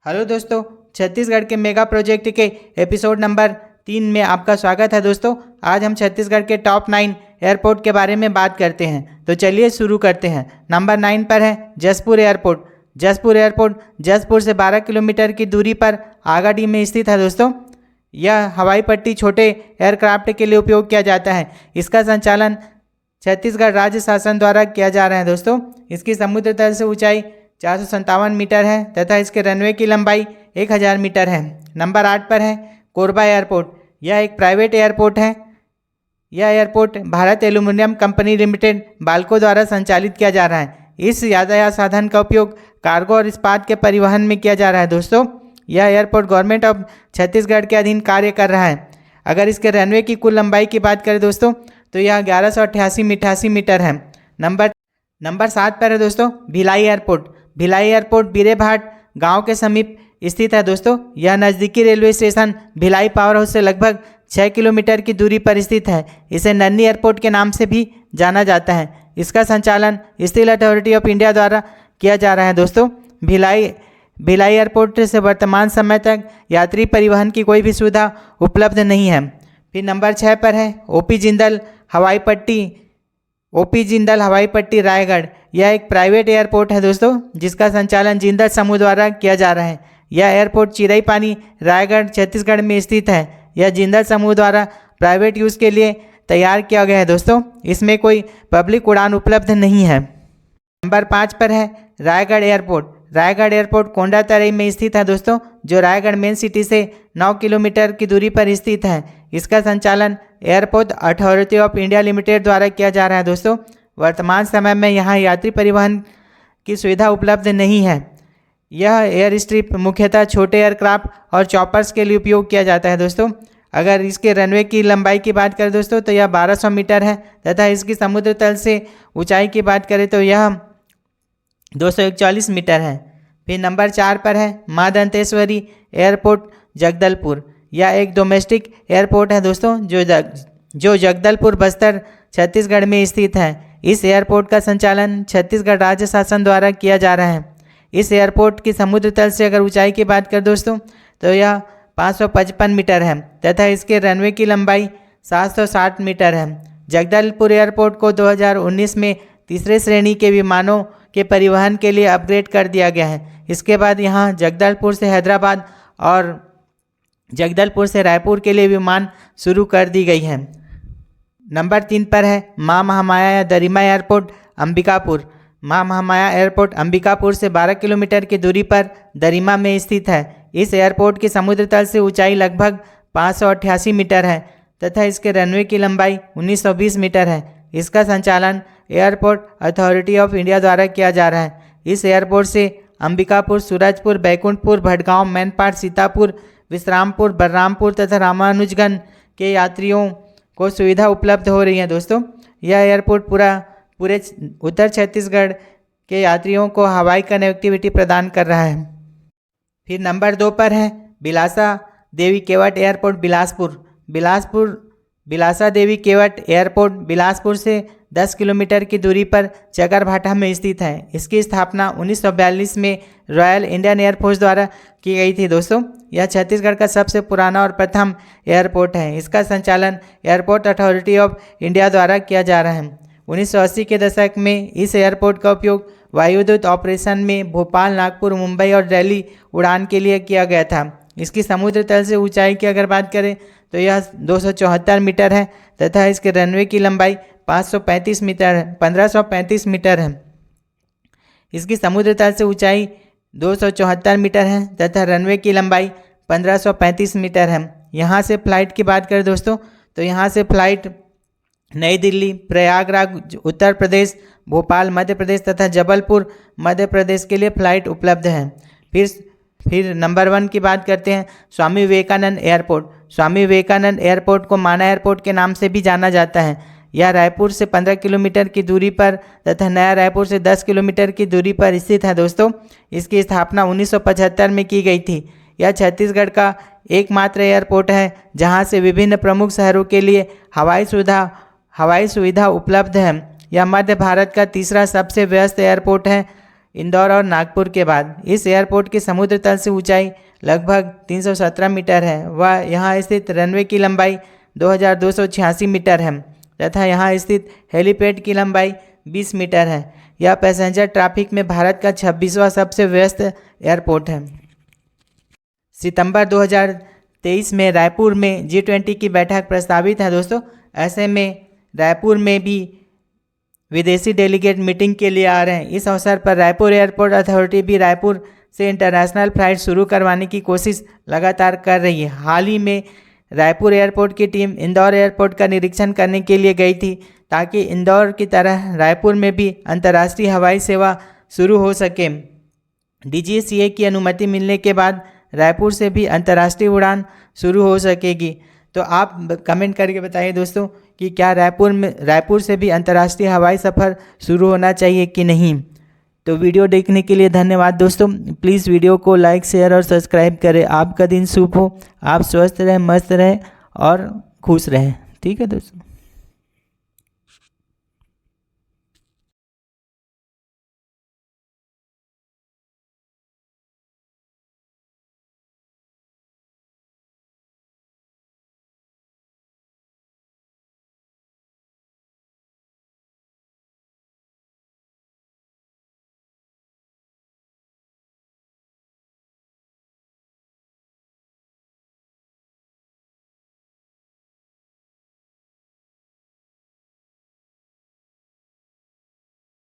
Hello दोस्तों, छत्तीसगढ़ के mega project के एपिसोड नंबर 3 में आपका स्वागत है। दोस्तों, आज हम छत्तीसगढ़ के टॉप 9 एयरपोर्ट के बारे में बात करते हैं। तो चलिए शुरू करते हैं। नंबर 9 पर है जशपुर एयरपोर्ट। जशपुर एयरपोर्ट जशपुर से 12 किलोमीटर की दूरी पर आगाड़ी में स्थित है। दोस्तों, यह हवाई पट्टी छोटे एयरक्राफ्ट के लिए उपयोग किया जाता है। इसका संचालन छत्तीसगढ़ राज्य शासन द्वारा किया जा रहा है। दोस्तों, इसकी समुद्र तल से ऊंचाई 457 मीटर है तथा इसके रनवे की लंबाई 1000 मीटर है। नंबर 8 पर है कोरबा एयरपोर्ट। यह एक प्राइवेट एयरपोर्ट है। यह airport Bharat aluminium company limited Balco द्वारा संचालित किया जा रहा है। इस यातायात साधन का उपयोग कार्गो और इस्पात के परिवहन में किया जा रहा है। दोस्तों, यह एयरपोर्ट गवर्नमेंट ऑफ छत्तीसगढ़ के अधीन कार्य कर रहा है। अगर इसके रनवे की कुल लंबाई की बात करें दोस्तों, तो यह 1188 मीटर है। नंबर 7 पर है दोस्तों भिलाई एयरपोर्ट। भिलाई एयरपोर्ट बीरेभाट गांव के समीप स्थित है। दोस्तों, यह नज़दीकी railway station Bhilai power house से लगभग 6 किलोमीटर की दूरी पर स्थित है। इसे नन्नी एयरपोर्ट के नाम से भी जाना जाता है। इसका संचालन स्टील अथॉरिटी ऑफ इंडिया द्वारा किया जा रहा है। दोस्तों, भिलाई एयरपोर्ट से वर्तमान समय तक यात्री परिवहन की कोई भी सुविधा उपलब्ध नहीं है। फिर नंबर 6 पर है ओपी जिंदल हवाई पट्टी रायगढ़। यह एक प्राइवेट एयरपोर्ट है दोस्तों, जिसका संचालन जिंदल समूह द्वारा किया जा रहा है। यह एयरपोर्ट चिरईपानी रायगढ़ छत्तीसगढ़ में स्थित है। यह जिंदल समूह द्वारा प्राइवेट यूज़ के लिए तैयार किया गया है। दोस्तों, इसमें कोई पब्लिक उड़ान उपलब्ध नहीं है। नंबर 5 पर है रायगढ़ एयरपोर्ट। रायगढ़ एयरपोर्ट कोंडातरई में स्थित है दोस्तों, जो रायगढ़ मेन सिटी से 9 किलोमीटर की दूरी पर स्थित है। इसका संचालन airport authority of India limited द्वारा किया जा रहा है। दोस्तों, वर्तमान समय में यहाँ यात्री परिवहन की सुविधा उपलब्ध नहीं है। यह एयर स्ट्रिप मुख्यतः छोटे एयरक्राफ्ट और चॉपर्स के लिए उपयोग किया जाता है। दोस्तों, अगर इसके रनवे की लंबाई की बात करें दोस्तों, तो यह 1200 मीटर है तथा इसकी समुद्र तल से ऊंचाई की बात करें तो यह 241 मीटर है। फिर नंबर 4 पर है माँ दंतेश्वरी एयरपोर्ट जगदलपुर। यह एक डोमेस्टिक एयरपोर्ट है दोस्तों, जो जगदलपुर बस्तर छत्तीसगढ़ में स्थित है। इस एयरपोर्ट का संचालन छत्तीसगढ़ राज्य शासन द्वारा किया जा रहा है। इस एयरपोर्ट की समुद्र तल से अगर ऊंचाई की बात करें दोस्तों, तो यह 555 मीटर है तथा इसके रनवे की लंबाई 760 मीटर है। जगदलपुर एयरपोर्ट को 2019 में तीसरे श्रेणी के विमानों के परिवहन के लिए अपग्रेड कर दिया गया है। इसके बाद यहाँ जगदलपुर से हैदराबाद और जगदलपुर से रायपुर के लिए विमान शुरू कर दी गई है। नंबर 3 पर है माँ महामाया दरिमा एयरपोर्ट अंबिकापुर। माँ महामाया एयरपोर्ट अंबिकापुर से 12 किलोमीटर की दूरी पर दरिमा में स्थित है। इस एयरपोर्ट की समुद्र तल से ऊंचाई लगभग 588 मीटर है तथा इसके रनवे की लंबाई 1920 मीटर है। इसका संचालन एयरपोर्ट अथॉरिटी ऑफ इंडिया द्वारा किया जा रहा है। इस एयरपोर्ट से अंबिकापुर, सूरजपुर, बैकुंठपुर, भटगांव, मैनपाट, सीतापुर, विश्रामपुर, बलरामपुर तथा रामानुजगंज के यात्रियों को सुविधा उपलब्ध हो रही है। दोस्तों, यह एयरपोर्ट पूरे उत्तर छत्तीसगढ़ के यात्रियों को हवाई कनेक्टिविटी प्रदान कर रहा है। फिर नंबर 2 पर है बिलासा देवी केवट एयरपोर्ट बिलासा देवी केवट एयरपोर्ट बिलासपुर से 10 किलोमीटर की दूरी पर चकरभाठा में स्थित है। इसकी स्थापना 1942 में रॉयल इंडियन एयरफोर्स द्वारा की गई थी। दोस्तों, यह छत्तीसगढ़ का सबसे पुराना और प्रथम एयरपोर्ट है। इसका संचालन एयरपोर्ट अथॉरिटी ऑफ इंडिया द्वारा किया जा रहा है। 1980 के दशक में इस एयरपोर्ट का उपयोग वायुदूत ऑपरेशन में भोपाल, नागपुर, मुंबई और दिल्ली उड़ान के लिए किया गया था। इसकी समुद्र तल से ऊंचाई की अगर बात करें तो यह 274 मीटर है तथा इसके रनवे की लंबाई 1535 मीटर है। इसकी समुद्र तल से ऊंचाई 274 मीटर है तथा रनवे की लंबाई 1535 मीटर है। यहाँ से फ़्लाइट की बात करें दोस्तों, तो यहाँ से फ़्लाइट नई दिल्ली, प्रयागराज उत्तर प्रदेश, भोपाल मध्य प्रदेश तथा जबलपुर मध्य प्रदेश के लिए फ़्लाइट उपलब्ध है। फिर नंबर 1 की बात करते हैं स्वामी विवेकानंद एयरपोर्ट। स्वामी विवेकानंद एयरपोर्ट को माना एयरपोर्ट के नाम से भी जाना जाता है। यह रायपुर से 15 किलोमीटर की दूरी पर तथा नया रायपुर से 10 किलोमीटर की दूरी पर स्थित है। दोस्तों, इसकी स्थापना 1975 में की गई थी। यह छत्तीसगढ़ का एकमात्र एयरपोर्ट है जहां से विभिन्न प्रमुख शहरों के लिए हवाई सुविधा उपलब्ध है। यह मध्य भारत का तीसरा सबसे व्यस्त एयरपोर्ट है। इंदौर और नागपुर के बाद। इस एयरपोर्ट की समुद्र तल से ऊंचाई लगभग 317 मीटर है व यहाँ स्थित रनवे की लंबाई 2286 मीटर है तथा यहाँ स्थित हेलीपैड की लंबाई 20 मीटर है। यह पैसेंजर ट्रैफिक में भारत का 26वां सबसे व्यस्त एयरपोर्ट है। सितंबर 2023 में रायपुर में G20 की बैठक प्रस्तावित है दोस्तों। ऐसे में रायपुर में भी विदेशी डेलीगेट मीटिंग के लिए आ रहे हैं। इस अवसर पर रायपुर एयरपोर्ट अथॉरिटी भी रायपुर से इंटरनेशनल फ्लाइट शुरू करवाने की कोशिश लगातार कर रही है। हाल ही में रायपुर एयरपोर्ट की टीम इंदौर एयरपोर्ट का निरीक्षण करने के लिए गई थी ताकि इंदौर की तरह रायपुर में भी अंतर्राष्ट्रीय हवाई सेवा शुरू हो सके। DGCA की अनुमति मिलने के बाद रायपुर से भी अंतर्राष्ट्रीय उड़ान शुरू हो सकेगी। तो आप कमेंट करके बताइए दोस्तों कि क्या रायपुर से भी अंतर्राष्ट्रीय हवाई सफ़र शुरू होना चाहिए कि नहीं। तो वीडियो देखने के लिए धन्यवाद दोस्तों। प्लीज़ वीडियो को लाइक, शेयर और सब्सक्राइब करें। आपका दिन शुभ हो, आप स्वस्थ रहें, मस्त रहें और खुश रहें। ठीक है दोस्तों।